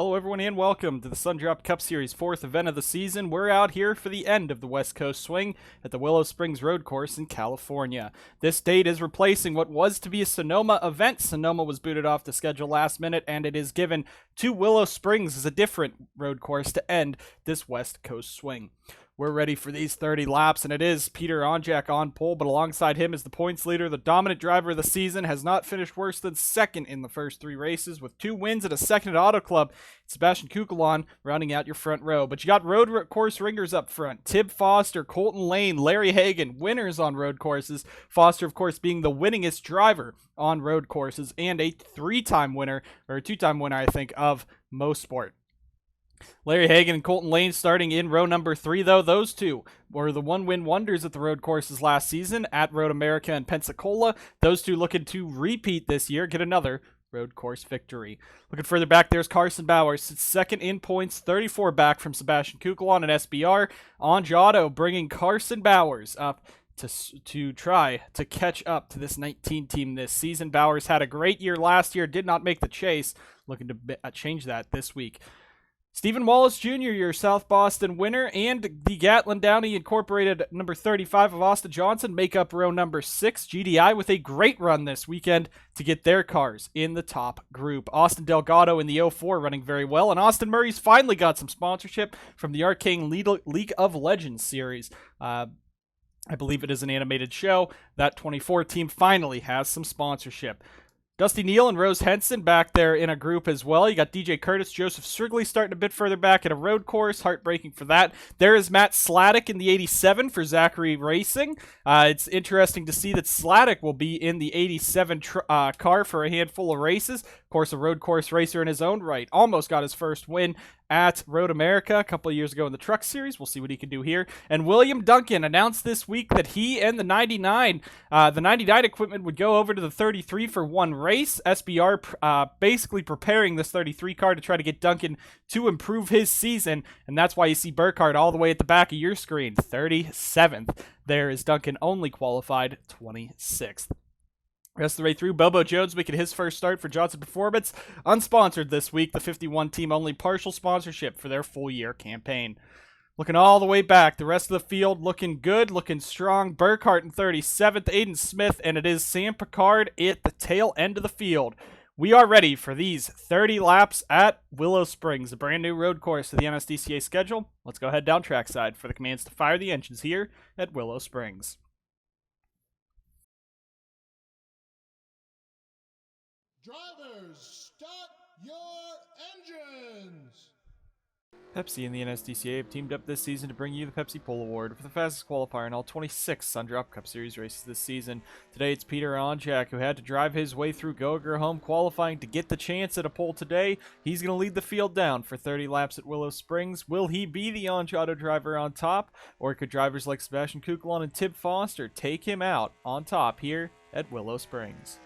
Hello everyone and welcome to the Sundrop Cup Series 4th event of the season. We're out here for the end of the West Coast swing at the Willow Springs Road Course in California. This date is replacing what was to be a Sonoma event. Sonoma was booted off the schedule last minute, and it is given to Willow Springs as a different road course to end this West Coast swing. We're ready for these 30 laps, and it is Peter Onjak on pole, but alongside him is the points leader, the dominant driver of the season, has not finished worse than second in the first 3 races, with 2 wins and a second at Auto Club. Sebastian Kukulon rounding out your front row. But you got road course ringers up front. Tib Foster, Colton Lane, Larry Hagan, winners on road courses. Foster, of course, being the winningest driver on road courses, and a 3-time winner, or a 2-time winner, I think, of Most Sport. Larry Hagan and Colton Lane starting in row number 3, though. Those two were the one-win wonders at the road courses last season at Road America and Pensacola. Those two looking to repeat this year, get another road course victory. Looking further back, there's Carson Bowers, sits second in points, 34 back from Sebastian Kukulon and SBR. Anjado bringing Carson Bowers up to try to catch up to this 19 team this season. Bowers had a great year last year, did not make the chase. Looking to change that this week. Stephen Wallace Jr., your South Boston winner, and the Gatlin Downey Incorporated number 35 of Austin Johnson make up row number 6. GDI with a great run this weekend to get their cars in the top group. Austin Delgado in the 04 running very well, and Austin Murray's finally got some sponsorship from the Arcane League of Legends series. I believe it is an animated show. That 24 team finally has some sponsorship. Dusty Neal and Rose Henson back there in a group as well. You got DJ Curtis, Joseph Strigley starting a bit further back at a road course. Heartbreaking for that. There is Matt Sladek in the 87 for Zachary Racing. It's interesting to see that Sladek will be in the 87 car for a handful of races. Of course, a road course racer in his own right. Almost got his first win at Road America a couple of years ago in the Truck Series. We'll see what he can do here. And William Duncan announced this week that he and the 99 equipment would go over to the 33 for one race. SBR basically preparing this 33 car to try to get Duncan to improve his season, and that's why you see Burkhardt all the way at the back of your screen, 37th. There is Duncan only qualified 26th. Rest of the way through, Bobo Jones making his first start for Johnson Performance. Unsponsored this week, the 51 team only partial sponsorship for their full year campaign. Looking all the way back, the rest of the field looking good, looking strong. Burkhardt in 37th, Aiden Smith, and it is Sam Picard at the tail end of the field. We are ready for these 30 laps at Willow Springs, a brand new road course to the NSDCA schedule. Let's go ahead down trackside for the commands to fire the engines here at Willow Springs. Drivers, start your engines! Pepsi and the NSDCA have teamed up this season to bring you the Pepsi Pole Award for the fastest qualifier in all 26 Sundrop Cup Series races this season. Today it's Peter Onjak, who had to drive his way through Go or Go Home qualifying to get the chance at a pole today. He's going to lead the field down for 30 laps at Willow Springs. Will he be the Anjado driver on top, or could drivers like Sebastian Kukulon and Tib Foster take him out on top here at Willow Springs?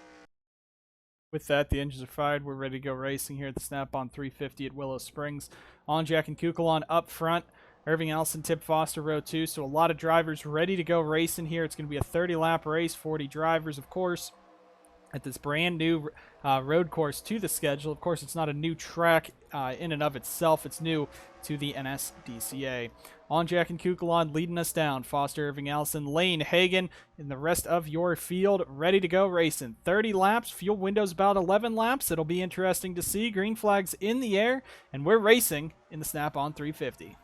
With that, the engines are fired. We're ready to go racing here at the Snap-on 350 at Willow Springs. Onjak and Kukulon up front. Irving Elson, Tib Foster, row 2. So a lot of drivers ready to go racing here. It's going to be a 30-lap race, 40 drivers, of course, at this brand new road course to the schedule. Of course, it's not a new track in and of itself. It's new to the NSDCA. Onjak and Kukulon leading us down. Foster, Irving Allison, Lane, Hagan, and the rest of your field ready to go racing. 30 laps. Fuel window's about 11 laps. It'll be interesting to see. Green flags in the air, and we're racing in the Snap-on 350.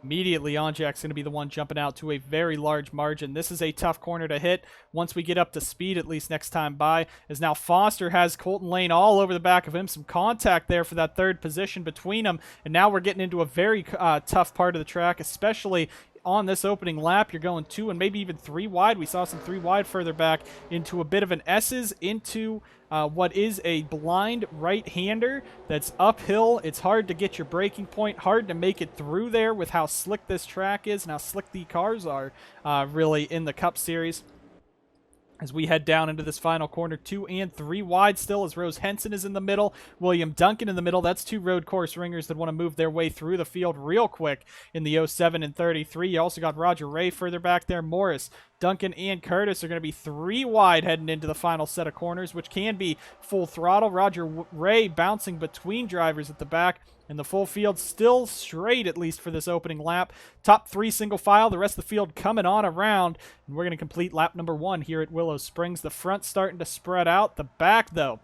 Immediately, Onjak's going to be the one jumping out to a very large margin. This is a tough corner to hit once we get up to speed, at least next time by, as now Foster has Colton Lane all over the back of him. Some contact there for that third position between them, and now we're getting into a very tough part of the track, especially on this opening lap. You're going 2 and maybe even 3 wide. We saw some 3 wide further back into a bit of an S's into what is a blind right-hander that's uphill. It's hard to get your braking point, hard to make it through there with how slick this track is and how slick the cars are really in the Cup Series. as we head down into this final corner. 2 and 3 wide still, as Rose Henson is in the middle, William Duncan in the middle. That's two road course ringers that want to move their way through the field real quick in the 07 and 33. You also got Roger Ray further back there. Morris, Duncan, and Curtis are going to be 3 wide heading into the final set of corners, which can be full throttle. Roger Ray bouncing between drivers at the back, and the full field still straight, at least for this opening lap. Top 3 single file, the rest of the field coming on around, and we're going to complete lap number 1 here at Willow Springs. The front starting to spread out. The back, though,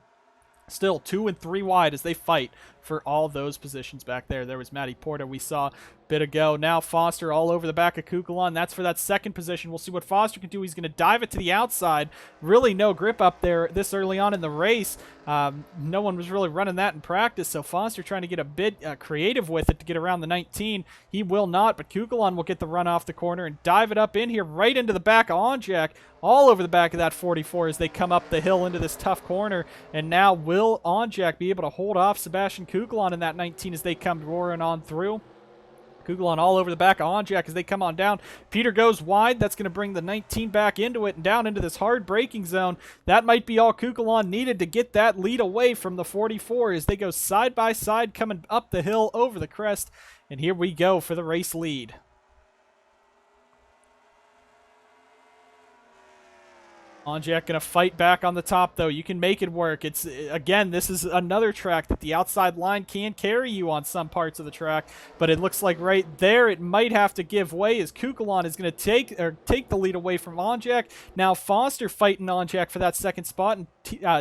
still 2 and 3 wide as they fight for all those positions back there. There was Matty Porter we saw a bit ago. Now Foster all over the back of Kukulon. That's for that second position. We'll see what Foster can do. He's going to dive it to the outside. Really no grip up there this early on in the race. No one was really running that in practice, so Foster trying to get a bit creative with it to get around the 19. He will not, but Kukulon will get the run off the corner and dive it up in here right into the back of Onjak, all over the back of that 44 as they come up the hill into this tough corner. And now will Onjak be able to hold off Sebastian Kukulon in that 19 as they come roaring on through? Kukulon all over the back of Onjak as they come on down. Peter goes wide. That's going to bring the 19 back into it and down into this hard braking zone. That might be all Kukulon needed to get that lead away from the 44 as they go side by side coming up the hill over the crest. And here we go for the race lead. Onjak going to fight back on the top, though. You can make it work. It's, again, this is another track that the outside line can carry you on some parts of the track, but it looks like right there it might have to give way as Kukulon is going to take the lead away from Onjak. Now Foster fighting Onjak for that second spot, and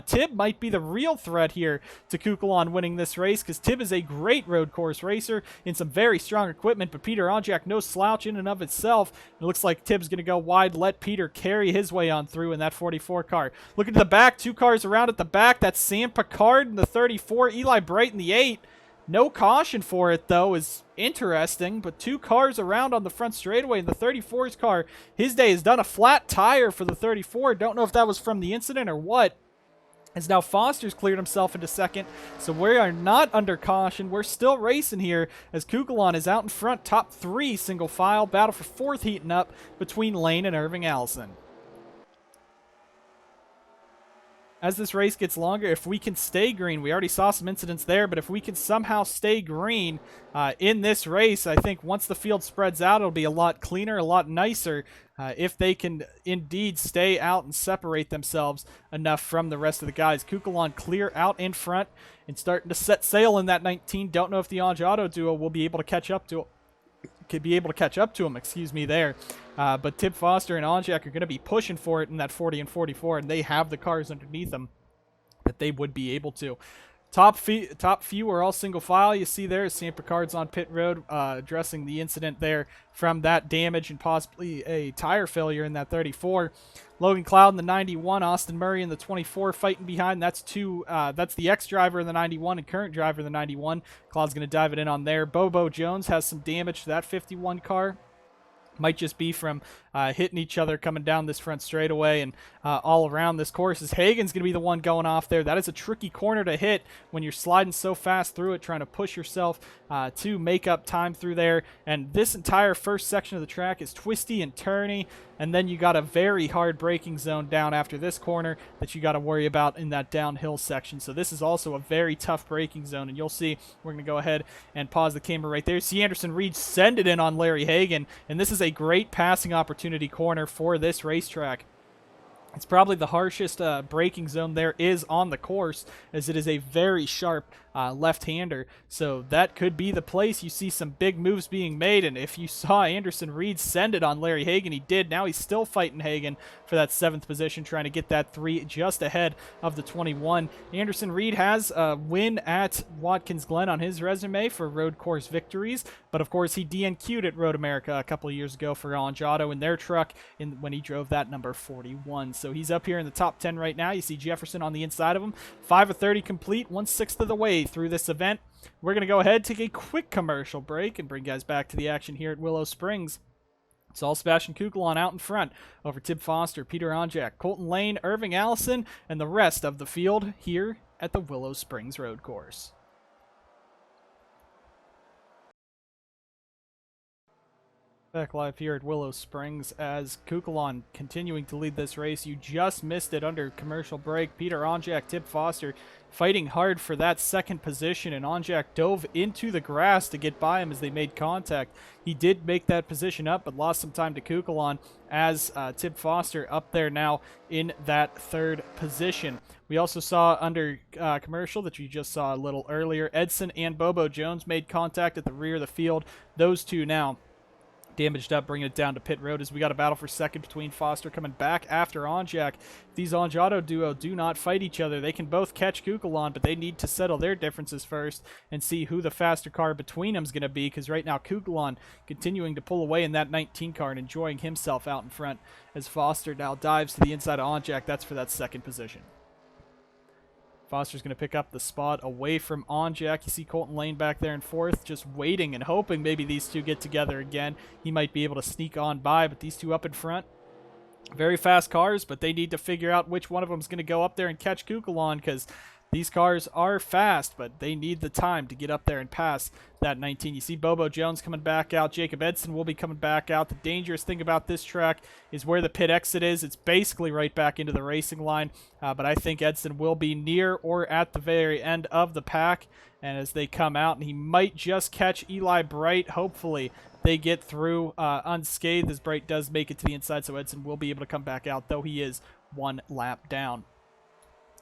Tib might be the real threat here to Kukulon winning this race, because Tib is a great road course racer in some very strong equipment, but Peter Onjak no slouch in and of itself. It looks like Tib's going to go wide, let Peter carry his way on through in that 44 car. Looking to the back, 2 cars around at the back. That's Sam Picard in the 34, Eli Bright in the 8. No caution for it, though, is interesting, but 2 cars around on the front straightaway in the 34's car. His day has done a flat tire for the 34. Don't know if that was from the incident or what. As now Foster's cleared himself into second, so we are not under caution. We're still racing here as Kukulon is out in front, top 3 single file. Battle for 4th heating up between Lane and Irving Allison. As this race gets longer, if we can stay green, we already saw some incidents there, but if we can somehow stay green in this race, I think once the field spreads out, it'll be a lot cleaner, a lot nicer, if they can indeed stay out and separate themselves enough from the rest of the guys. Kukulon clear out in front and starting to set sail in that 19. Don't know if the Anjado duo will be able to catch up to him, excuse me, there. But Tib Foster and Onjak are going to be pushing for it in that 40 and 44, and they have the cars underneath them that they would be able to. Top few are all single file. You see there is Sam Picard's on pit road addressing the incident there from that damage and possibly a tire failure in that 34. Logan Cloud in the 91, Austin Murray in the 24 fighting behind. That's the ex-driver in the 91 and current driver in the 91. Cloud's going to dive it in on there. Bobo Jones has some damage to that 51 car. Might just be from hitting each other coming down this front straightaway and all around this course. As Hagen's going to be the one going off there. That is a tricky corner to hit when you're sliding so fast through it, trying to push yourself to make up time through there. And this entire first section of the track is twisty and turny, and then you got a very hard braking zone down after this corner that you got to worry about in that downhill section. So this is also a very tough braking zone, and you'll see we're going to go ahead and pause the camera right there. See Anderson Reed send it in on Larry Hagen, and this is a great passing opportunity corner for this racetrack. It's probably the harshest braking zone there is on the course, as it is a very sharp left-hander. So that could be the place you see some big moves being made. And if you saw Anderson Reed send it on Larry Hagen, he did. Now he's still fighting Hagen for that 7th position, trying to get that 3 just ahead of the 21. Anderson Reed has a win at Watkins Glen on his resume for road course victories, but of course he DNQ'd at Road America a couple of years ago for Anjado in their truck when he drove that number 41. So he's up here in the top 10 right now. You see Jefferson on the inside of him. 5 of 30 complete, 1/6 of the way through this event. We're going to go ahead, take a quick commercial break, and bring guys back to the action here at Willow Springs. It's all Sebastian Kukulon out in front over Tib Foster, Peter Onjak, Colton Lane, Irving Allison, and the rest of the field here at the Willow Springs Road Course. Back live here at Willow Springs as Kukulon continuing to lead this race. You just missed it under commercial break. Peter Onjak, Tip Foster fighting hard for that second position, and Onjak dove into the grass to get by him as they made contact. He did make that position up, but lost some time to Kukulon as Tip Foster up there now in that third position. We also saw under commercial that you just saw a little earlier, Edson and Bobo Jones made contact at the rear of the field. Those two now damaged up, bringing it down to pit road as we got a battle for second between Foster coming back after Onjak. These Onjato duo do not fight each other. They can both catch Kukulon, but they need to settle their differences first and see who the faster car between them is going to be, because right now Kukulon continuing to pull away in that 19 car and enjoying himself out in front as Foster now dives to the inside of Onjak. That's for that second position. Foster's going to pick up the spot away from Onjak. You see Colton Lane back there in fourth, just waiting and hoping maybe these two get together again. He might be able to sneak on by, but these two up in front, very fast cars, but they need to figure out which one of them is going to go up there and catch Kukulon, because these cars are fast, but they need the time to get up there and pass that 19. You see Bobo Jones coming back out. Jacob Edson will be coming back out. The dangerous thing about this track is where the pit exit is. It's basically right back into the racing line, but I think Edson will be near or at the very end of the pack. And as they come out, and he might just catch Eli Bright. Hopefully they get through unscathed, as Bright does make it to the inside, so Edson will be able to come back out, though he is one lap down.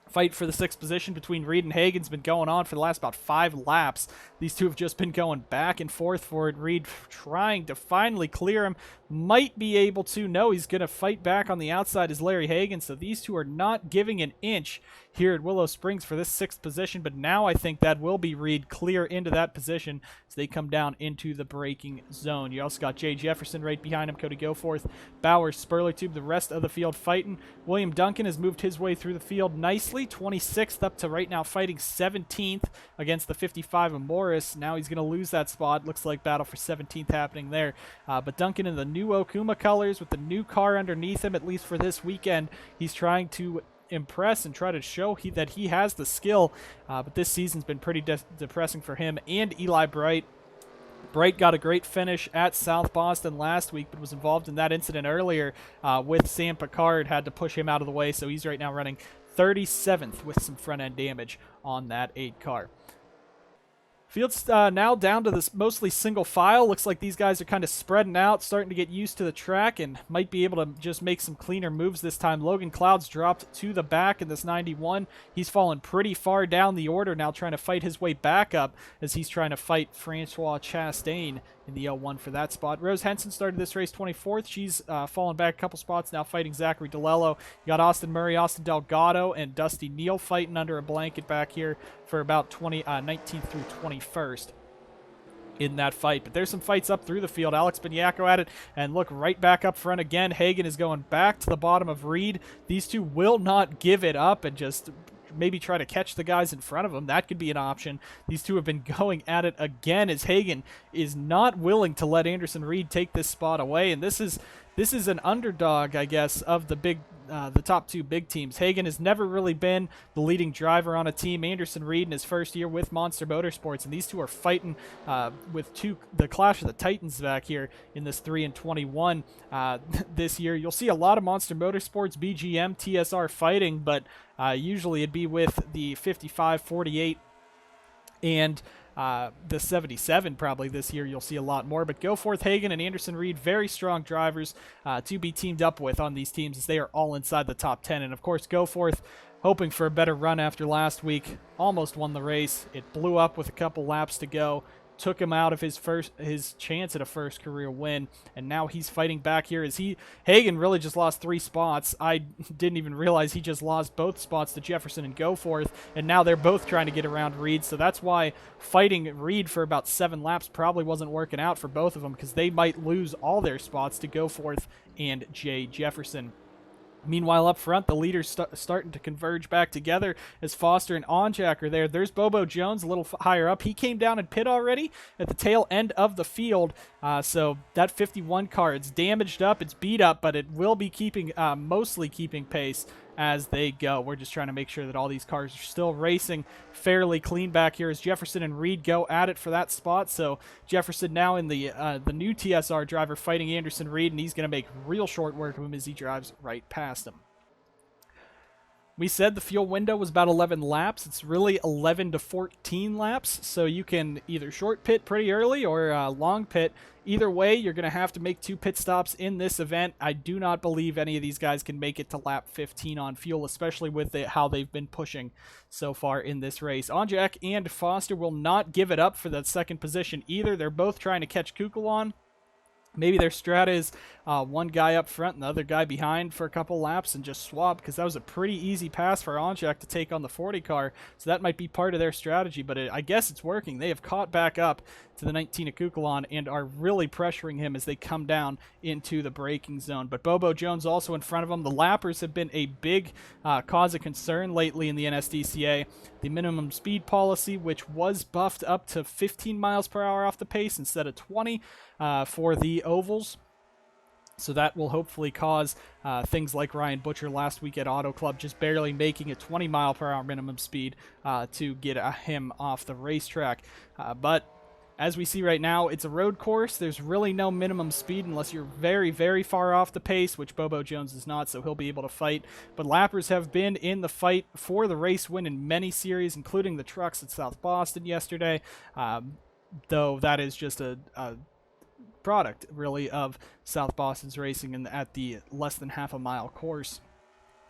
Fight for the sixth position between Reed and Hagen's been going on for the last about 5 laps. These two have just been going back and forth for it. Reed trying to finally clear him. Might be able to. No, he's going to fight back on the outside as Larry Hagen. So these two are not giving an inch here at Willow Springs for this 6th position. But now I think that will be Reed clear into that position as they come down into the braking zone. You also got Jay Jefferson right behind him. Cody Goforth, Bowers, Spurlertube, the rest of the field fighting. William Duncan has moved his way through the field nicely. 26th up to right now fighting 17th against the 55 of Morris. Now he's going to lose that spot. Looks like battle for 17th happening there. But Duncan in the new Okuma colors with the new car underneath him, at least for this weekend. He's trying to impress and try to show that he has the skill. But this season's been pretty depressing for him and Eli Bright. Bright got a great finish at South Boston last week, but was involved in that incident earlier with Sam Picard. Had to push him out of the way, so he's right now running 37th with some front-end damage on that 8 car. Field's now down to this mostly single file. Looks like these guys are kind of spreading out, starting to get used to the track, and might be able to just make some cleaner moves this time. Logan Clouds dropped to the back in this 91. He's fallen pretty far down the order now, trying to fight his way back up as he's trying to fight Francois Chastain in the L1 for that spot. Rose Henson started this race 24th. She's fallen back a couple spots now, fighting Zachary DeLello. You got Austin Murray, Austin Delgado, and Dusty Neal fighting under a blanket back here for about 19th through 21st in that fight. But there's some fights up through the field. Alex Beniaco at it, and look right back up front again. Hagen is going back to the bottom of Reed. These two will not give it up and just maybe try to catch the guys in front of them. That could be an option. These two have been going at it again as Hagen is not willing to let Anderson Reed take this spot away. And this is an underdog, I guess, of the top 2 big teams. Hagen has never really been the leading driver on a team. Anderson Reed in his first year with Monster Motorsports, and these two are fighting with the Clash of the Titans back here in this 3 and 21 this year. You'll see a lot of Monster Motorsports, BGM, TSR fighting, but usually it'd be with the 55, 48, and the 77 probably this year. You'll see a lot more. But Goforth, Hagen, and Anderson Reed, very strong drivers to be teamed up with on these teams, as they are all inside the top 10. And of course, Goforth hoping for a better run after last week. Almost won the race. It blew up with a couple laps to go. Took him out of his chance at a first career win, and now he's fighting back here as Hagen really just lost 3 spots. I didn't even realize he just lost both spots to Jefferson and Goforth, and now they're both trying to get around Reed, so that's why fighting Reed for about 7 laps probably wasn't working out for both of them, because they might lose all their spots to Goforth and Jay Jefferson. Meanwhile, up front, the leaders starting to converge back together as Foster and Onjak are there. There's Bobo Jones a little higher up. He came down in pit already at the tail end of the field. So that 51 car, it's damaged up, it's beat up, but it will be mostly keeping pace as they go. We're just trying to make sure that all these cars are still racing fairly clean back here as Jefferson and Reed go at it for that spot. So Jefferson now in the new TSR driver fighting Anderson Reed, and he's going to make real short work of him as he drives right past him. We said the fuel window was about 11 laps. It's really 11 to 14 laps, so you can either short pit pretty early or long pit. Either way, you're going to have to make 2 pit stops in this event. I do not believe any of these guys can make it to lap 15 on fuel, especially with how they've been pushing so far in this race. Onjak and Foster will not give it up for that second position either. They're both trying to catch Kukulon. Maybe their strat is one guy up front and the other guy behind for a couple laps and just swap, because that was a pretty easy pass for Onjak to take on the 40 car. So that might be part of their strategy, but I guess it's working. They have caught back up to the 19 of Kukulon and are really pressuring him as they come down into the braking zone. But Bobo Jones also in front of him. The lappers have been a big cause of concern lately in the NSDCA. The minimum speed policy, which was buffed up to 15 miles per hour off the pace instead of 20 for the ovals. So that will hopefully cause things like Ryan Butcher last week at Auto Club just barely making a 20 mile per hour minimum speed to get him off the racetrack. But as we see right now, it's a road course. There's really no minimum speed unless you're very, very far off the pace, which Bobo Jones is not, so he'll be able to fight. But lappers have been in the fight for the race win in many series, including the trucks at South Boston yesterday, though that is just a product, really, of South Boston's racing and at the less than half a mile course.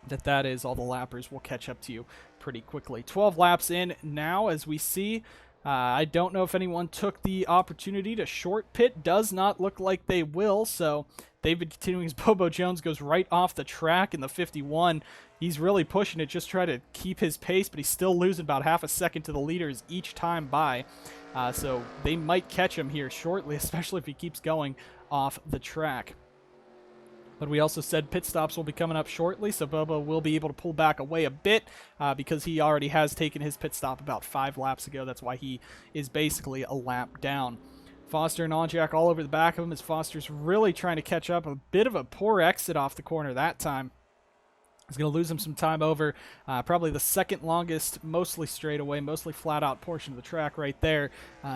That is, all the lappers will catch up to you pretty quickly. 12 laps in now, as we see. I don't know if anyone took the opportunity to short pit. Does not look like they will, so they've been continuing as Bobo Jones goes right off the track in the 51. He's really pushing it, just try to keep his pace, but he's still losing about half a second to the leaders each time by. So they might catch him here shortly, especially if he keeps going off the track. But we also said pit stops will be coming up shortly, so Bobo will be able to pull back away a bit because he already has taken his pit stop about 5 laps ago. That's why he is basically a lap down. Foster and Onjak all over the back of him as Foster's really trying to catch up. A bit of a poor exit off the corner that time. He's going to lose him some time over probably the second longest, mostly straightaway, mostly flat-out portion of the track right there,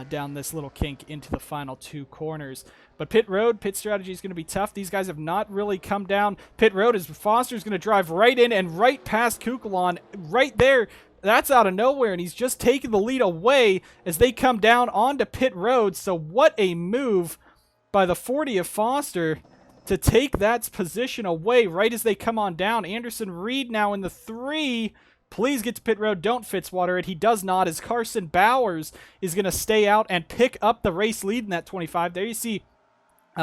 down this little kink into the final 2 corners. But pit road, pit strategy is going to be tough. These guys have not really come down pit road as Foster's going to drive right in and right past Kukulon right there. That's out of nowhere, and he's just taking the lead away as they come down onto pit road. So what a move by the 40 of Foster to take that position away right as they come on down. Anderson Reed now in the 3. Please get to pit road. Don't Fitzwater it. He does not, as Carson Bowers is going to stay out and pick up the race lead in that 25. There you see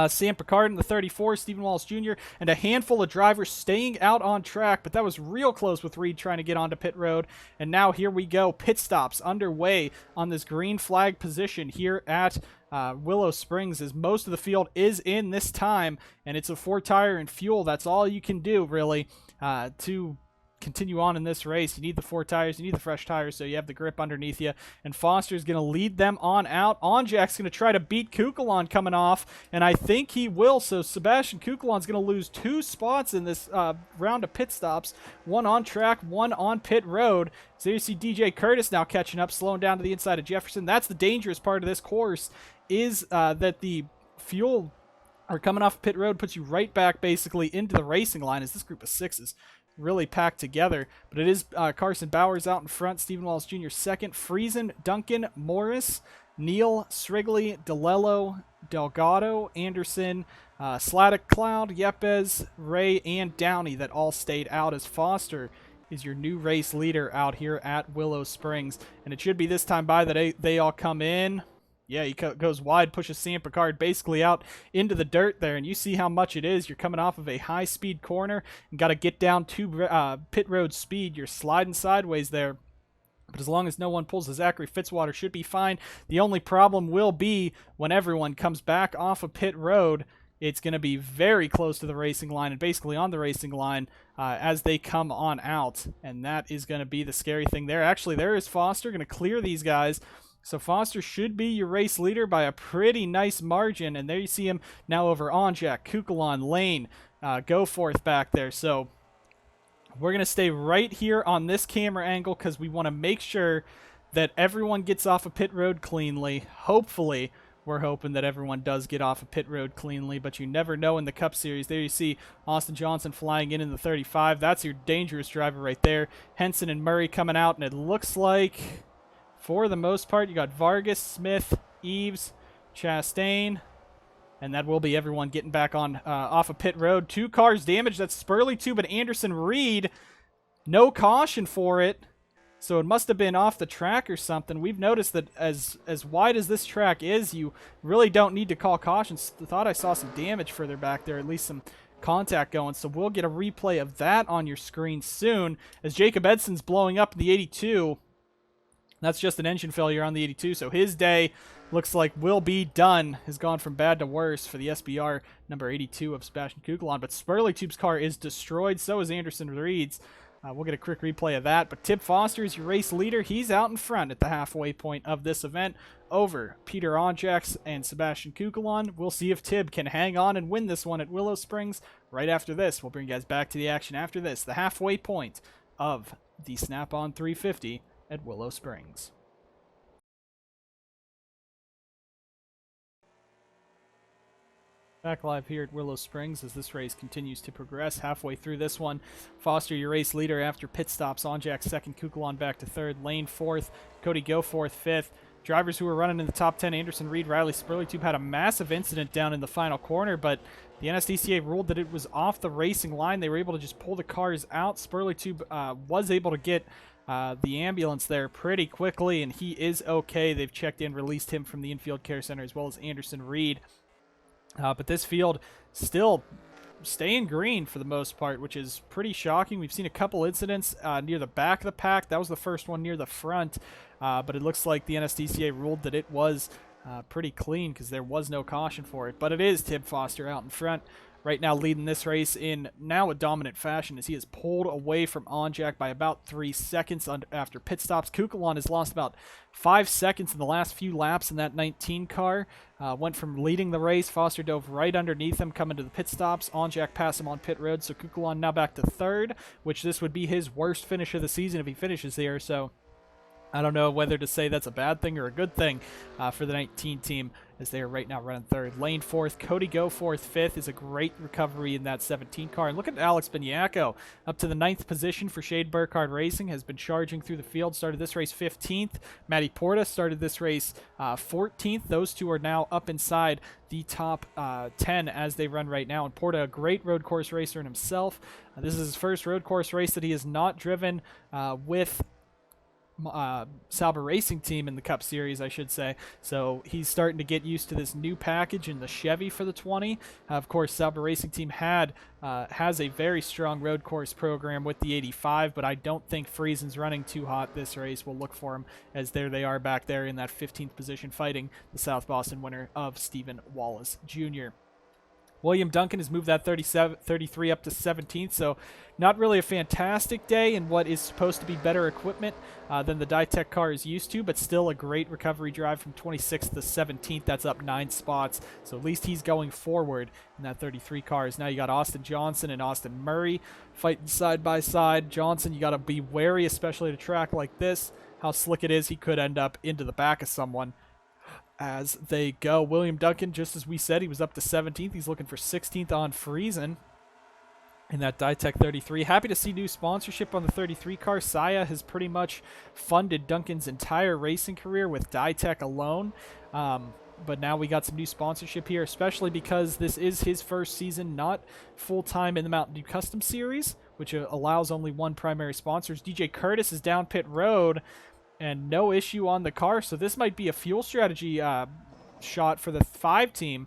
Sam Picard in the 34, Stephen Wallace Jr., and a handful of drivers staying out on track, but that was real close with Reed trying to get onto pit road. And now here we go. Pit stops underway on this green flag position here at Willow Springs, as most of the field is in this time, and it's a 4-tire and fuel. That's all you can do, really, to continue on in this race. You need the 4 tires, you need the fresh tires, so you have the grip underneath you. And Foster's going to lead them on out. Onjak's going to try to beat Kukulon coming off, and I think he will. So Sebastian Kukulon's going to lose 2 spots in this round of pit stops. 1 on track, 1 on pit road. So you see DJ Curtis now catching up, slowing down to the inside of Jefferson. That's the dangerous part of this course, is that the fuel or coming off pit road puts you right back basically into the racing line, as this group of 6 is really packed together. But it is Carson Bowers out in front, Stephen Wallace Jr. second, Friesen, Duncan, Morris, Neal, Srigley, DeLello, Delgado, Anderson, Sladek, Cloud, Yepes, Ray, and Downey that all stayed out, as Foster is your new race leader out here at Willow Springs. And it should be this time by that they all come in. Yeah, he goes wide, pushes Sam Picard basically out into the dirt there, and you see how much it is. You're coming off of a high-speed corner and got to get down to pit road speed. You're sliding sideways there. But as long as no one pulls the Zachary Fitzwater, should be fine. The only problem will be when everyone comes back off of pit road. It's going to be very close to the racing line and basically on the racing line as they come on out. And that is going to be the scary thing there. Actually, there is Foster going to clear these guys. So Foster should be your race leader by a pretty nice margin. And there you see him now over Onjak, Kukulon, Lane, Goforth back there. So We're going to stay right here on this camera angle because we want to make sure that everyone gets off of pit road cleanly. Hopefully, we're hoping that everyone does get off of pit road cleanly, but you never know in the Cup Series. There you see Austin Johnson flying in the 35. That's your dangerous driver right there. Henson and Murray coming out, and it looks like, for the most part, you got Vargas, Smith, Eves, Chastain, and that will be everyone getting back on off of pit road. 2 cars damaged. That's Spurley 2, but Anderson Reed, no caution for it. So it must have been off the track or something. We've noticed that as wide as this track is, you really don't need to call cautions. Thought I saw some damage further back there, at least some contact going. So we'll get a replay of that on your screen soon as Jacob Edson's blowing up in the 82. That's just an engine failure on the 82, so his day looks like will be done. Has gone from bad to worse for the SBR number 82 of Sebastian Kugelon. But Spurley Tube's car is destroyed, so is Anderson Reed's. We'll get a quick replay of that. But Tib Foster is your race leader. He's out in front at the halfway point of this event over Peter Onjax and Sebastian Kugelon. We'll see if Tib can hang on and win this one at Willow Springs right after this. We'll bring you guys back to the action after this. The halfway point of the Snap-on 350 at Willow Springs. Back live here at Willow Springs as this race continues to progress. Halfway through this one, Foster, your race leader after pit stops. Onjack second, Kugelon back to third, Lane fourth, Cody Goforth fifth. Drivers who were running in the top 10, Anderson Reed, Riley Spurley Tube, had a massive incident down in the final corner, but the NSDCA ruled that it was off the racing line. They were able to just pull the cars out. Spurley Tube was able to get the ambulance there pretty quickly, and he is okay. They've checked in, released him from the infield care center, as well as Anderson Reed. But this field still staying green for the most part, which is pretty shocking. We've seen a couple incidents near the back of the pack. That was the first one near the front, but it looks like the NSDCA ruled that it was pretty clean because there was no caution for it. But it is Tib Foster out in front right now, leading this race in now a dominant fashion as he is pulled away from Onjack by about 3 seconds after pit stops. Kugelon has lost about 5 seconds in the last few laps in that 19 car. Went from leading the race. Foster dove right underneath him coming to the pit stops. Onjack passed him on pit road, so Kugelon now back to third, which this would be his worst finish of the season if he finishes there. So I don't know whether to say that's a bad thing or a good thing for the 19 team as they are right now running third. Lane fourth, Cody Goforth fifth is a great recovery in that 17 car. And look at Alex Beniaco up to the 9th position for Shade Burkhardt Racing, has been charging through the field, started this race 15th. Matty Porta started this race 14th. Those two are now up inside the top 10 as they run right now. And Porta, a great road course racer in himself. This is his first road course race that he has not driven with Sauber Racing Team in the Cup Series, I should say. So he's starting to get used to this new package in the Chevy for the 20. Of course, Sauber Racing Team has a very strong road course program with the 85, but I don't think Friesen's running too hot this race. We'll look for him as there they are back there in that 15th position fighting the South Boston winner of Stephen Wallace Jr. William Duncan has moved that 33 up to 17th, so not really a fantastic day in what is supposed to be better equipment than the Ditech car is used to, but still a great recovery drive from 26th to 17th. That's up 9 spots, so at least he's going forward in that 33 cars. Now you got Austin Johnson and Austin Murray fighting side by side. Johnson, you got to be wary, especially at a track like this, how slick it is. He could end up into the back of someone as they go. William Duncan, just as we said, he was up to 17th. He's looking for 16th on Friesen in that Ditech 33. Happy to see new sponsorship on the 33 car. Saya has pretty much funded Duncan's entire racing career with Ditech alone. But now we got some new sponsorship here, especially because this is his first season not full-time in the Mountain Dew Custom Series, which allows only one primary sponsor. DJ Curtis is down pit road, and no issue on the car, so this might be a fuel strategy shot for the 5 team.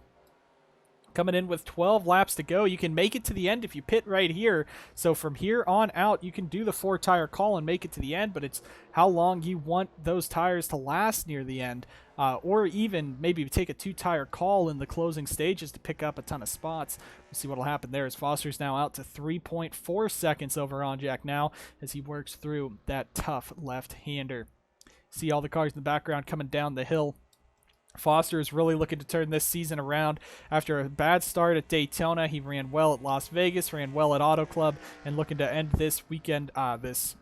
Coming in with 12 laps to go. You can make it to the end if you pit right here. So from here on out, you can do the 4-tire call and make it to the end, but it's how long you want those tires to last near the end. Or even maybe take a 2-tire call in the closing stages to pick up a ton of spots. We'll see what will happen there as Foster's now out to 3.4 seconds over Onjack now as he works through that tough left-hander. See all the cars in the background coming down the hill Foster is really looking to turn this season around. After a bad start at Daytona, he ran well at Las Vegas, ran well at Auto Club, and looking to end this weekend, this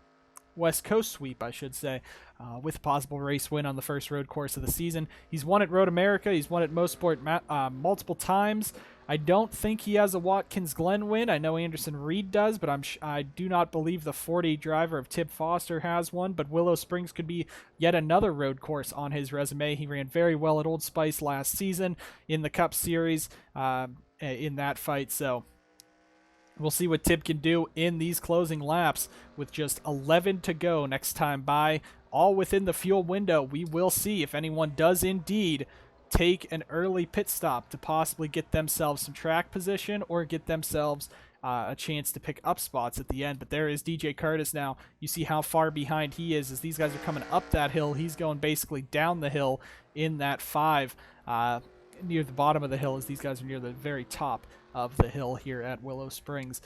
West Coast sweep, I should say, with a possible race win on the first road course of the season. He's won at Road America. He's won at Mosport multiple times. I don't think he has a Watkins Glen win. I know Anderson Reed does, but I do not believe the 40 driver of Tib Foster has one. But Willow Springs could be yet another road course on his resume. He ran very well at Old Spice last season in the Cup Series in that fight. So we'll see what Tib can do in these closing laps with just 11 to go next time by, all within the fuel window. We will see if anyone does indeed take an early pit stop to possibly get themselves some track position or get themselves a chance to pick up spots at the end. But there is DJ Curtis now. You see how far behind he is as these guys are coming up that hill. He's going basically down the hill in that 5 near the bottom of the hill as these guys are near the very top of the hill here at Willow Springs.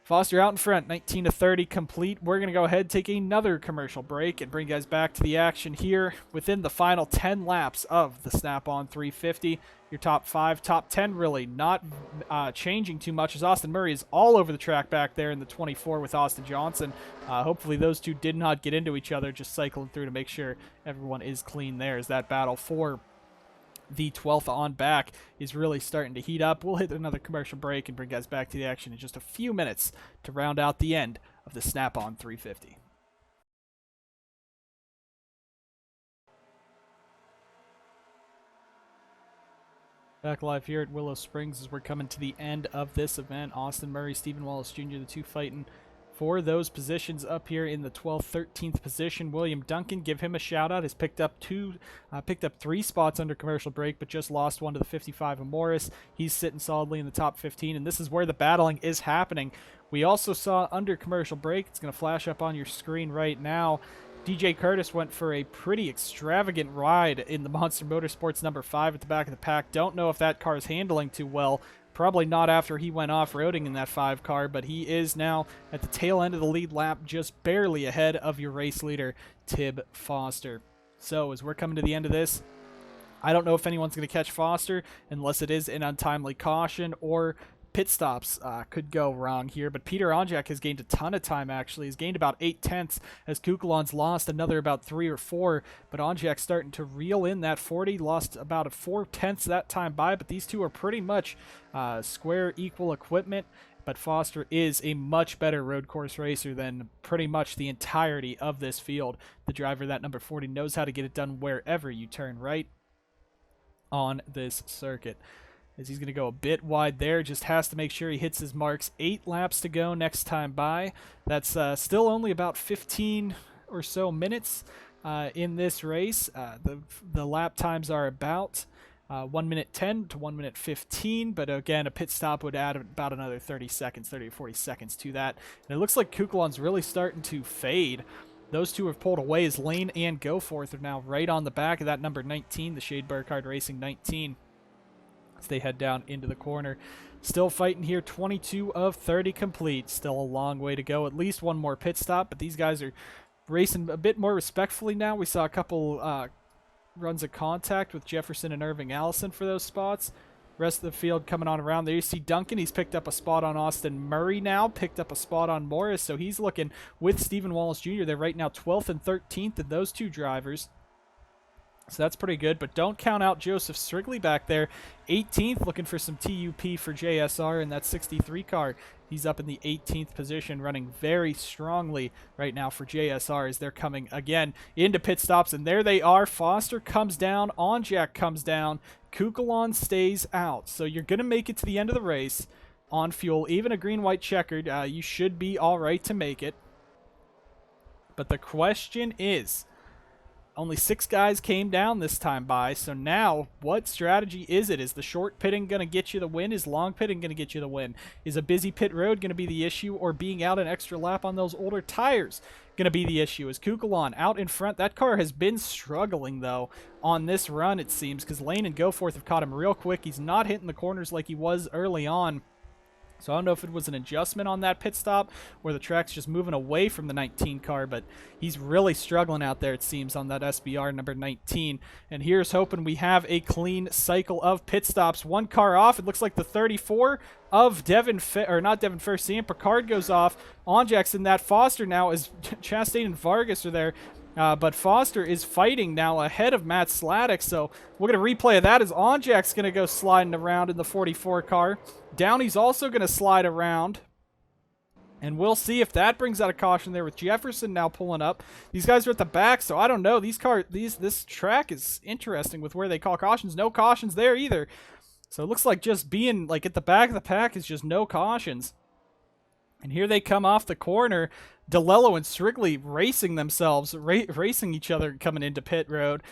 Foster out in front, 19 to 30 complete. We're going to go ahead and take another commercial break and bring you guys back to the action here within the final 10 laps of the Snap-on 350. Your top 5, top 10 really not changing too much as Austin Murray is all over the track back there in the 24 with Austin Johnson. Hopefully those two did not get into each other, just cycling through to make sure everyone is clean there as that battle for the 12th on back is really starting to heat up. We'll hit another commercial break and bring guys back to the action in just a few minutes to round out the end of the Snap-on 350. Back live here at Willow Springs as we're coming to the end of this event. Austin Murray, Stephen Wallace Jr., the two fighting for those positions up here in the 12th, 13th position. William Duncan, give him a shout out, has picked up 3 spots under commercial break, but just lost one to the 55 of Morris. He's sitting solidly in the top 15, and this is where the battling is happening. We also saw under commercial break, it's going to flash up on your screen right now, DJ Curtis went for a pretty extravagant ride in the Monster Motorsports number 5 at the back of the pack. Don't know if that car is handling too well. Probably not after he went off-roading in that 5 car, but he is now at the tail end of the lead lap, just barely ahead of your race leader, Tib Foster. So as we're coming to the end of this, I don't know if anyone's going to catch Foster unless it is an untimely caution or pit stops could go wrong here, but Peter Onjak has gained a ton of time, actually. He's gained about 8 tenths as Kukulon's lost another about 3 or 4, but Onjak's starting to reel in that 40, lost about 4 tenths that time by, but these two are pretty much square equal equipment, but Foster is a much better road course racer than pretty much the entirety of this field. The driver, that number 40, knows how to get it done wherever you turn right on this circuit. As he's going to go a bit wide there, just has to make sure he hits his marks. 8 laps to go next time by. That's still only about 15 or so minutes in this race. The lap times are about 1 minute 10 to 1 minute 15, but again, a pit stop would add about another 30 seconds, 30 or 40 seconds to that. And it looks like Kukulon's really starting to fade. Those two have pulled away as Lane and Goforth are now right on the back of that number 19, the Shade Burkhardt Racing 19. As they head down into the corner. Still fighting here, 22 of 30 complete. Still a long way to go. At least one more pit stop, but these guys are racing a bit more respectfully now. We saw a couple runs of contact with Jefferson and Irving Allison for those spots. Rest of the field coming on around. There you see Duncan. He's picked up a spot on Austin Murray now. Picked up a spot on Morris. So he's looking with Stephen Wallace Jr. They're right now 12th and 13th in those two drivers. So that's pretty good, but don't count out Joseph Strigley back there. 18th, looking for some TUP for JSR in that 63 car. He's up in the 18th position, running very strongly right now for JSR as they're coming again into pit stops, and there they are. Foster comes down, Onjak comes down, Kukulon stays out. So you're going to make it to the end of the race on fuel. Even a green-white checkered, you should be all right to make it. But the question is, only 6 guys came down this time by, so now what strategy is it? Is the short pitting going to get you the win? Is long pitting going to get you the win? Is a busy pit road going to be the issue, or being out an extra lap on those older tires going to be the issue? Is Kukulon out in front? That car has been struggling, though, on this run, it seems, because Lane and Goforth have caught him real quick. He's not hitting the corners like he was early on. So I don't know if it was an adjustment on that pit stop or the track's just moving away from the 19 car, but he's really struggling out there, it seems, on that SBR number 19. And here's hoping we have a clean cycle of pit stops. One car off. It looks like the 34 of Sam Picard goes off. Onjak's in that. Foster now as Chastain and Vargas are there. But Foster is fighting now ahead of Matt Sladek, so we're going to replay of that as Onjak's going to go sliding around in the 44 car. Downey's also going to slide around, and we'll see if that brings out a caution there with Jefferson now pulling up. These guys are at the back, so I don't know. This track is interesting with where they call cautions. No cautions there either. So it looks like just being like at the back of the pack is just no cautions. And here they come off the corner. DeLello and Strigley racing themselves, racing each other coming into pit road.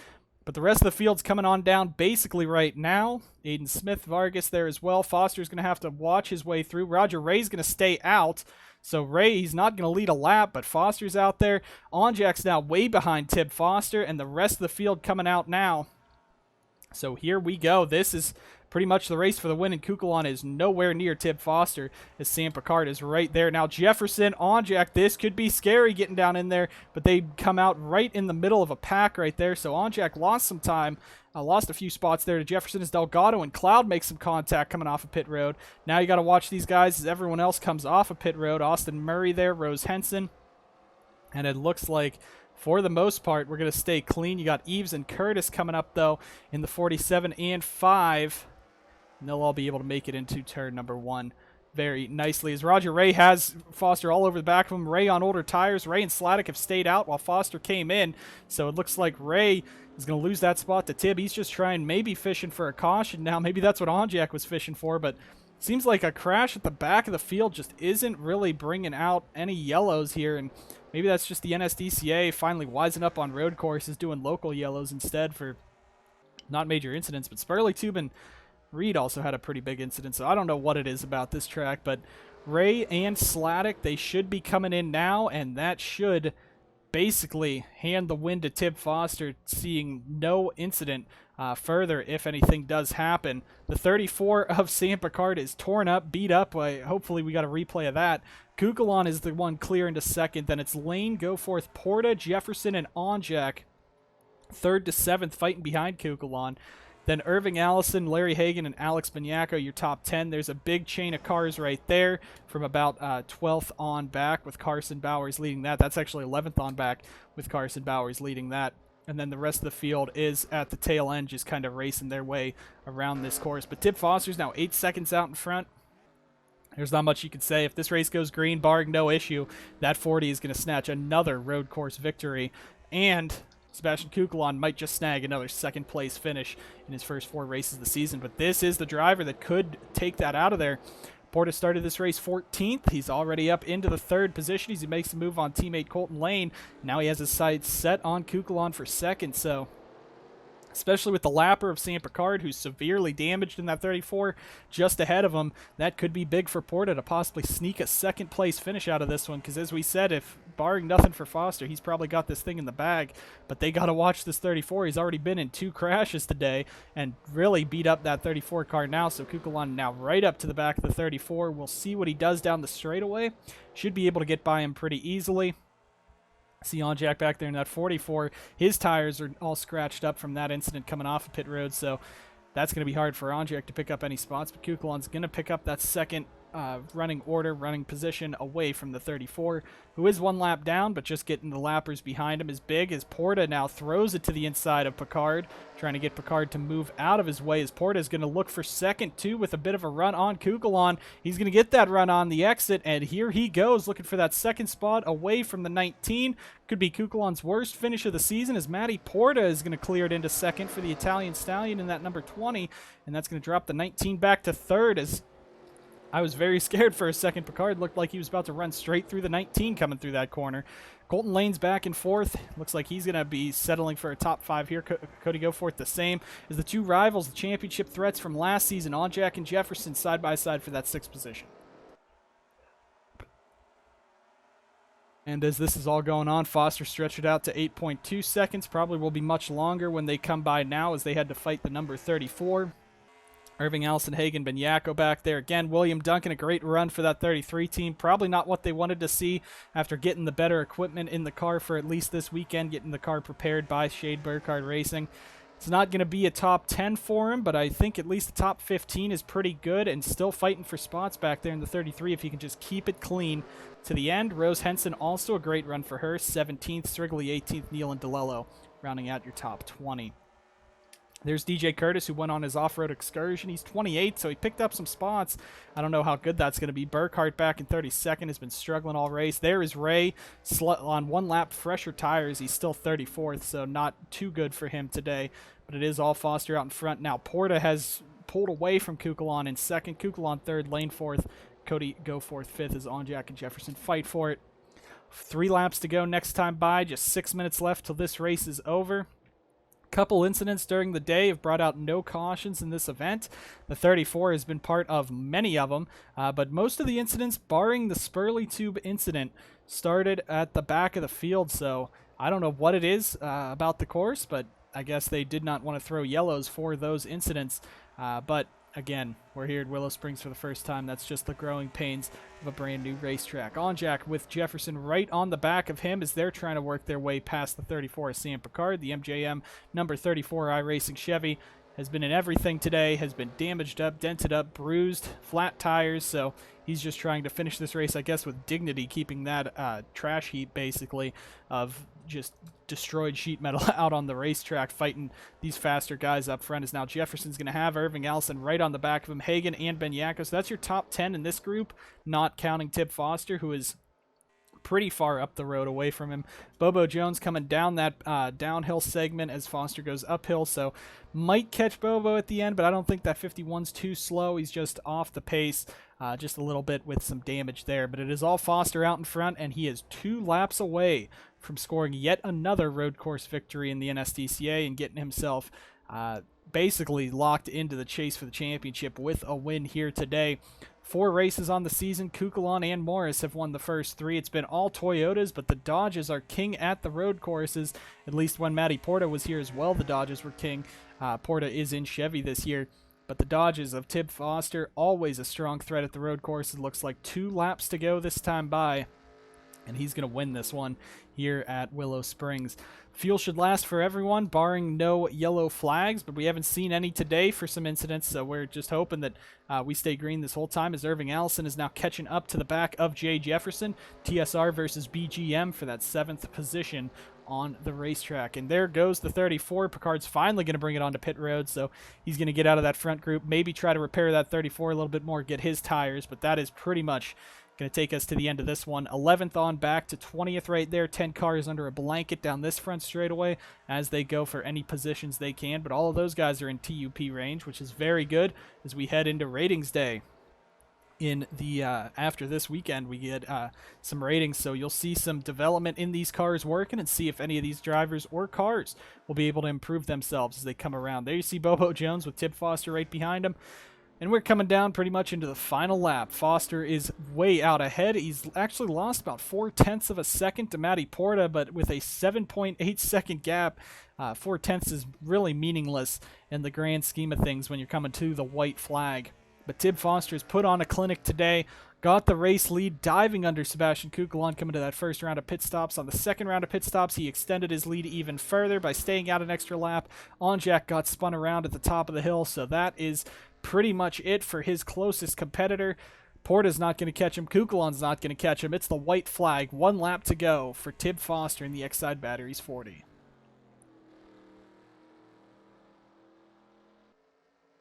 But the rest of the field's coming on down basically right now. Aiden Smith, Vargas there as well. Foster's going to have to watch his way through. Roger Ray's going to stay out. So Ray, he's not going to lead a lap, but Foster's out there. Onjak's now way behind Tib Foster, and the rest of the field coming out now. So here we go. This is pretty much the race for the win, and Kukulon is nowhere near Tib Foster as Sam Picard is right there. Now Jefferson, Onjak, this could be scary getting down in there, but they come out right in the middle of a pack right there. So Onjak lost some time, lost a few spots there to Jefferson as Delgado and Cloud make some contact coming off of pit road. Now you got to watch these guys as everyone else comes off of pit road. Austin Murray there, Rose Henson, and it looks like for the most part we're going to stay clean. You got Eves and Curtis coming up though in the 47 and 5. And they'll all be able to make it into turn number 1 very nicely as Roger Ray has Foster all over the back of him. Ray on older tires. Ray and Sladek have stayed out while Foster came in. So it looks like Ray is going to lose that spot to Tib. He's just trying, maybe fishing for a caution now. Maybe that's what Onjak was fishing for, but seems like a crash at the back of the field just isn't really bringing out any yellows here. And maybe that's just the NSDCA finally wising up on road courses, doing local yellows instead for not major incidents. But Spurley, Tube, and Reed also had a pretty big incident, so I don't know what it is about this track, but Ray and Sladek, they should be coming in now, and that should basically hand the win to Tib Foster, seeing no incident further if anything does happen. The 34 of Sam Picard is torn up, beat up. Hopefully we got a replay of that. Kukulon is the one clear into second, then it's Lane, Goforth, Porta, Jefferson, and Onjak, 3rd to 7th, fighting behind Kukulon. Then Irving Allison, Larry Hagan, and Alex Banyako, your top 10. There's a big chain of cars right there from about 12th on back with Carson Bowers leading that. That's actually 11th on back with Carson Bowers leading that. And then the rest of the field is at the tail end, just kind of racing their way around this course. But Tib Foster's now 8 seconds out in front. There's not much you can say. If this race goes green, barring no issue, that 40 is going to snatch another road course victory. And Sebastian Kukulon might just snag another second-place finish in his first 4 races of the season, but this is the driver that could take that out of there. Porta started this race 14th. He's already up into the 3rd position as he makes a move on teammate Colton Lane. Now he has his sights set on Kukulon for 2nd, so especially with the lapper of Sam Picard, who's severely damaged in that 34 just ahead of him, that could be big for Porta to possibly sneak a 2nd-place finish out of this one, because as we said, if barring nothing for Foster, he's probably got this thing in the bag, but they got to watch this 34. He's already been in 2 crashes today and really beat up that 34 car now, so Kukulon now right up to the back of the 34. We'll see what he does down the straightaway. Should be able to get by him pretty easily. See Onjak back there in that 44. His tires are all scratched up from that incident coming off of pit road, so that's going to be hard for Onjak to pick up any spots, but Kukulon's going to pick up that 2nd running position away from the 34, who is 1 lap down, but just getting the lappers behind him is big as Porta now throws it to the inside of Picard, trying to get Picard to move out of his way as Porta is going to look for 2nd too with a bit of a run on Kukulon. He's going to get that run on the exit, and here he goes looking for that 2nd spot away from the 19. Could be Kukulon's worst finish of the season as Matty Porta is going to clear it into 2nd for the Italian Stallion in that number 20, and that's going to drop the 19 back to 3rd as I was very scared for a second. Picard looked like he was about to run straight through the 19 coming through that corner. Colton Lane's back in 4th. Looks like he's going to be settling for a top 5 here. Cody Goforth the same as the 2 rivals, the championship threats from last season, Onjak and Jefferson side by side for that 6th position. And as this is all going on, Foster stretched it out to 8.2 seconds. Probably will be much longer when they come by now as they had to fight the number 34. Irving, Allison, Hagen, Benyako back there. Again, William Duncan, a great run for that 33 team. Probably not what they wanted to see after getting the better equipment in the car for at least this weekend, getting the car prepared by Shade Burkhardt Racing. It's not going to be a top 10 for him, but I think at least the top 15 is pretty good and still fighting for spots back there in the 33 if he can just keep it clean to the end. Rose Henson, also a great run for her. 17th, Strigley 18th, Neal and DeLello rounding out your top 20. There's DJ Curtis, who went on his off-road excursion. He's 28, so he picked up some spots. I don't know how good that's going to be. Burkhardt back in 32nd, has been struggling all race. There is Ray on one lap, fresher tires. He's still 34th, so not too good for him today. But it is all Foster out in front. Now, Porta has pulled away from Kukulon in second. Kukulon third, Lane fourth. Cody Goforth fifth as Onjak and Jefferson fight for it. 3 laps to go next time by. Just 6 minutes left till this race is over. Couple incidents during the day have brought out no cautions in this event. The 34 has been part of many of them, but most of the incidents, barring the Spurley Tube incident, started at the back of the field, so I don't know what it is about the course, but I guess they did not want to throw yellows for those incidents, but again, we're here at Willow Springs for the first time. That's just the growing pains of a brand new racetrack. Onjak with Jefferson right on the back of him as they're trying to work their way past the 34 of Sam Picard. The MJM number 34 iRacing Chevy has been in everything today, has been damaged up, dented up, bruised, flat tires, so he's just trying to finish this race, I guess, with dignity, keeping that trash heap, basically, of just destroyed sheet metal out on the racetrack, fighting these faster guys up front. Is now Jefferson's going to have Irving Allison right on the back of him, Hagen and Benyako. So that's your top 10 in this group, not counting Tib Foster, who is pretty far up the road away from him. Bobo Jones coming down that downhill segment as Foster goes uphill, so might catch Bobo at the end, but I don't think that 51's too slow. He's just off the pace, just a little bit with some damage there, but it is all Foster out in front, and he is 2 laps away from scoring yet another road course victory in the NSDCA and getting himself basically locked into the chase for the championship with a win here today. 4 races on the season. Kukulon and Morris have won the first 3. It's been all Toyotas, but the Dodges are king at the road courses. At least when Matty Porta was here as well, the Dodges were king. Porta is in Chevy this year. But the Dodges of Tib Foster, always a strong threat at the road course. It looks like 2 laps to go this time by, and he's going to win this one here at Willow Springs. Fuel should last for everyone, barring no yellow flags, but we haven't seen any today for some incidents, so we're just hoping that we stay green this whole time, as Irving Allison is now catching up to the back of Jay Jefferson. TSR versus BGM for that 7th position on the racetrack. And there goes the 34. Picard's finally going to bring it onto pit road, so he's going to get out of that front group, maybe try to repair that 34 a little bit more, get his tires, but that is pretty much going to take us to the end of this one. 11th on back to 20th right there. 10 cars under a blanket down this front straightaway as they go for any positions they can. But all of those guys are in TUP range, which is very good as we head into ratings day. In the after this weekend, we get some ratings, so you'll see some development in these cars working and see if any of these drivers or cars will be able to improve themselves as they come around. There you see Bobo Jones with Tib Foster right behind him. And we're coming down pretty much into the final lap. Foster is way out ahead. He's actually lost about 0.4 of a second to Matty Porta, but with a 7.8 second gap, 0.4 is really meaningless in the grand scheme of things when you're coming to the white flag. But Tib Foster's put on a clinic today, got the race lead, diving under Sebastian Kukulon coming to that first round of pit stops. On the second round of pit stops, he extended his lead even further by staying out an extra lap. Onjak got spun around at the top of the hill, so that is pretty much it for his closest competitor. Porta's not going to catch him. Kukulon's not going to catch him. It's the white flag. 1 lap to go for Tib Foster in the Exide Batteries 40.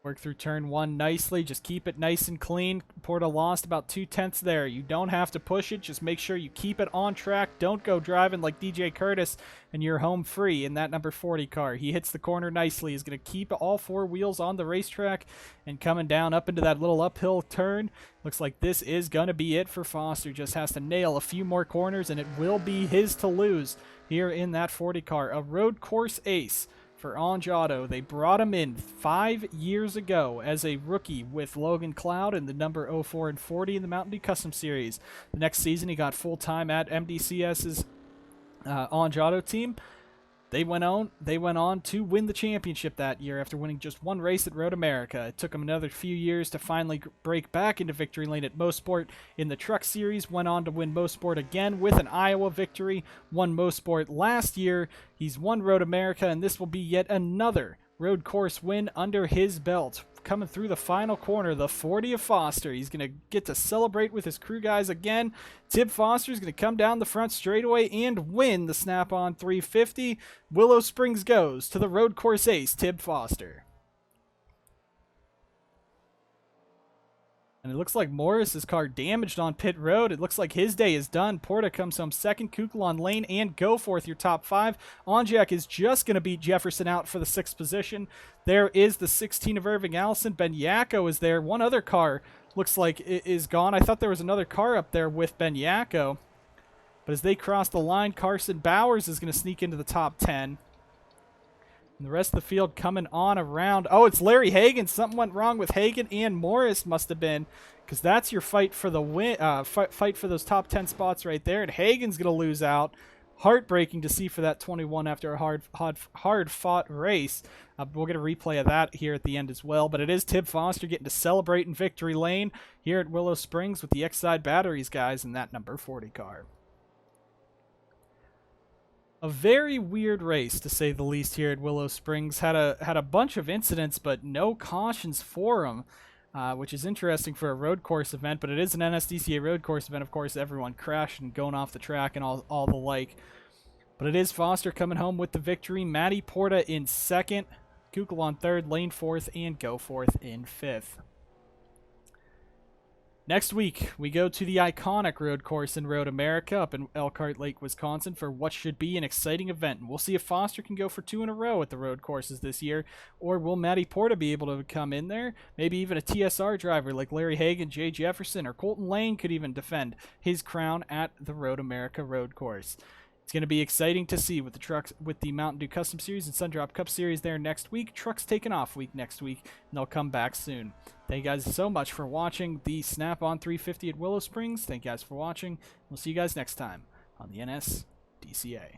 Work through turn 1 nicely. Just keep it nice and clean. Porta lost about 0.2 there. You don't have to push it. Just make sure you keep it on track. Don't go driving like DJ Curtis and you're home free in that number 40 car. He hits the corner nicely. He's going to keep all 4 wheels on the racetrack and coming down up into that little uphill turn. Looks like this is going to be it for Foster. Just has to nail a few more corners and it will be his to lose here in that 40 car. A road course ace for Onjado. They brought him in 5 years ago as a rookie with Logan Cloud in the number 04 and 40 in the Mountain Dew Custom Series. The next season he got full-time at MDCS's Onjado team. They went on to win the championship that year after winning just one race at Road America. It took them another few years to finally break back into victory lane at Mosport in the Truck Series. Went on to win Mosport again with an Iowa victory. Won Mosport last year. He's won Road America, and this will be yet another road course win under his belt. Coming through the final corner, the 40 of Foster. He's going to get to celebrate with his crew guys again. Tib Foster's going to come down the front straightaway and win the Snap-on 350. Willow Springs goes to the road course ace, Tib Foster. And it looks like Morris's car damaged on pit road. It looks like his day is done. Porta comes home second. Kukla on lane and Goforth, your top five. Onjak is just going to beat Jefferson out for the 6th position. There is the 16 of Irving Allison. Ben Yako is there. One other car looks like it is gone. I thought there was another car up there with Ben Yako. But as they cross the line, Carson Bowers is going to sneak into the top 10. And the rest of the field coming on around. Oh, it's Larry Hagan. Something went wrong with Hagan and Morris must have been, because that's your fight for the win. Fight for those top 10 spots right there. And Hagan's going to lose out. Heartbreaking to see for that 21 after a hard-fought race. We'll get a replay of that here at the end as well. But it is Tib Foster getting to celebrate in victory lane here at Willow Springs with the X-Side Batteries guys in that number 40 car. A very weird race, to say the least, here at Willow Springs. Had a bunch of incidents, but no cautions for them, which is interesting for a road course event. But it is an NSDCA road course event. Of course, everyone crashing and going off the track and all the like. But it is Foster coming home with the victory. Matty Porta in second. Kukla on third. Lane fourth. And Goforth in fifth. Next week, we go to the iconic road course in Road America up in Elkhart Lake, Wisconsin for what should be an exciting event. And we'll see if Foster can go for 2 in a row at the road courses this year, or will Matty Porta be able to come in there? Maybe even a TSR driver like Larry Hagan, Jay Jefferson, or Colton Lane could even defend his crown at the Road America road course. It's going to be exciting to see with the trucks, with the Mountain Dew Custom Series and Sundrop Cup Series there next week. Trucks taking off week next week, and they'll come back soon. Thank you guys so much for watching the Snap-on 350 at Willow Springs. Thank you guys for watching. We'll see you guys next time on the NSDCA.